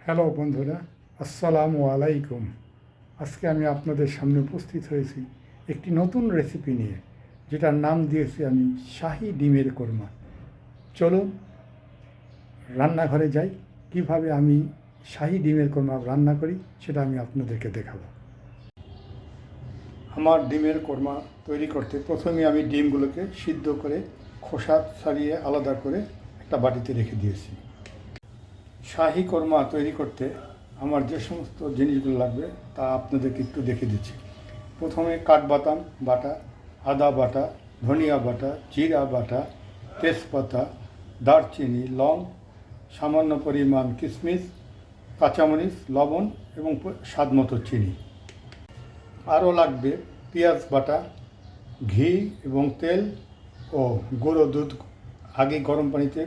Hello বন্ধুরা, আসসালামু আলাইকুম। আজকে আমি আপনাদের সামনে উপস্থিত হয়েছি একটি নতুন রেসিপি নিয়ে, যেটার নাম দিয়েছি আমি শাহী ডিমের কোরমা। চলুন রান্নাঘরে যাই, কিভাবে আমি শাহী ডিমের কোরমা রান্না করি সেটা আমি আপনাদেরকে দেখাবো। আমার ডিমের কোরমা তৈরি করতে প্রথমে আমি ডিমগুলোকে সিদ্ধ করে খোসা ছাড়িয়ে আলাদা করে একটা বাটিতে রেখে দিয়েছি। শাহী কোরমা তৈরি করতে আমার যে সমস্ত জিনিসগুলো লাগবে তা আপনাদেরকে একটু দেখে দিচ্ছি। প্রথমে কাঠবাদাম বাটা, আদা বাটা, ধনিয়া বাটা, জিরা বাটা, তেজপাতা, দারচিনি, লং, সামান্য পরিমাণ কিশমিশ, কাঁচামরিচ, লবণ এবং স্বাদমতো চিনি। আরও লাগবে পেঁয়াজ বাটা, ঘি এবং তেল ও গুঁড়ো দুধ আগে গরম পানিতে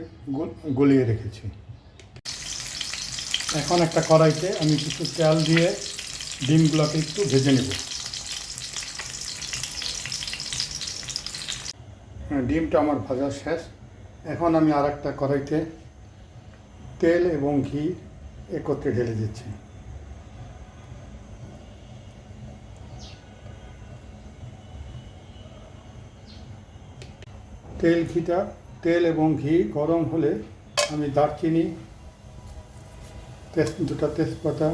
গলিয়ে রেখেছি। এখন একটা কড়াইতে আমি কিছু তেল দিয়ে ডিমগুলোকে একটু ভেজে নেব। ডিমটা আমার ভাজা শেষ। এখন আমি আর একটা কড়াইতে তেল এবং ঘি একত্রে ঢেলে দিচ্ছি। তেল এবং ঘি গরম হলে আমি দারচিনি, দুটা তেজপাতা,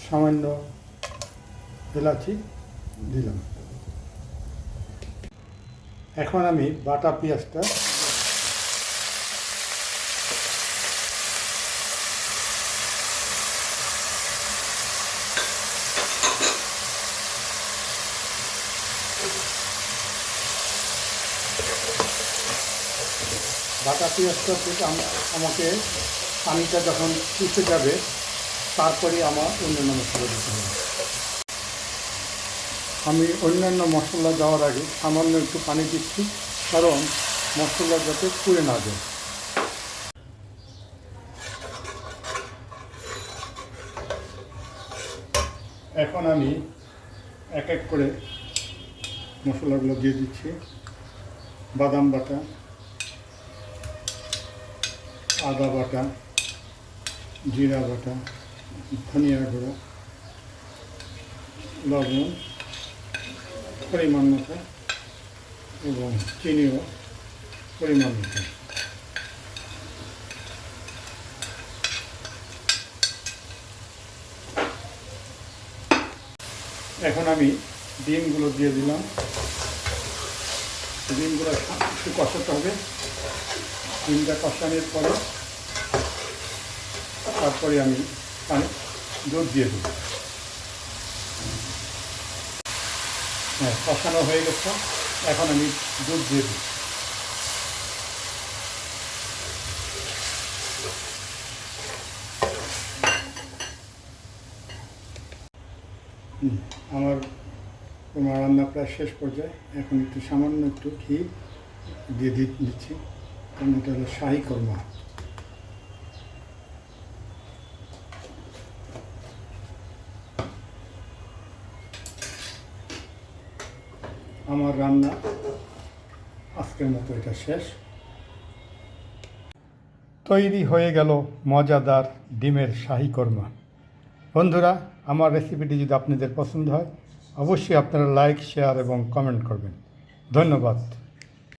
সামান্য এলাচি দিলাম। এখন আমি বাটা পেঁয়াজটা থেকে আমাকে পানিটা যখন শুষে যাবে তারপরে আমার অন্যান্য মশলা দিতে হবে। আমি অন্যান্য মশলা দেওয়ার আগে সামান্য একটু পানি দিচ্ছি, কারণ মশলা যাতে পুড়ে না যায়। এখন আমি এক এক করে মশলাগুলো দিয়ে দিচ্ছি। বাদাম বাটা, আদা বাটা, জিরা বাটা, ধনিয়া গুঁড়ো, লবণ পরিমাণ মতো এবং চিনিও পরিমাণ মতো। এখন আমি ডিমগুলো দিয়ে দিলাম। ডিমগুলো একটু কষাতে হবে। ডিমটা কষানোর পরে তারপরে আমি দুধ দিয়ে দেব। হ্যাঁ, কষানো হয়ে গেছে। এখন আমি দুধ দিয়ে দিই। আমার রান্না প্রায় শেষ পর্যায়ে। এখন একটু সামান্য একটু ঘি দিয়ে দিচ্ছি, কারণ এটা হলো শাহী কোরমা। আমার রান্না আজকের মতো এটা শেষ। তৈরি হয়ে গেল মজাদার ডিমের শাহী কোরমা। বন্ধুরা, আমার রেসিপিটি যদি আপনাদের পছন্দ হয় অবশ্যই আপনারা লাইক, শেয়ার এবং কমেন্ট করবেন। ধন্যবাদ।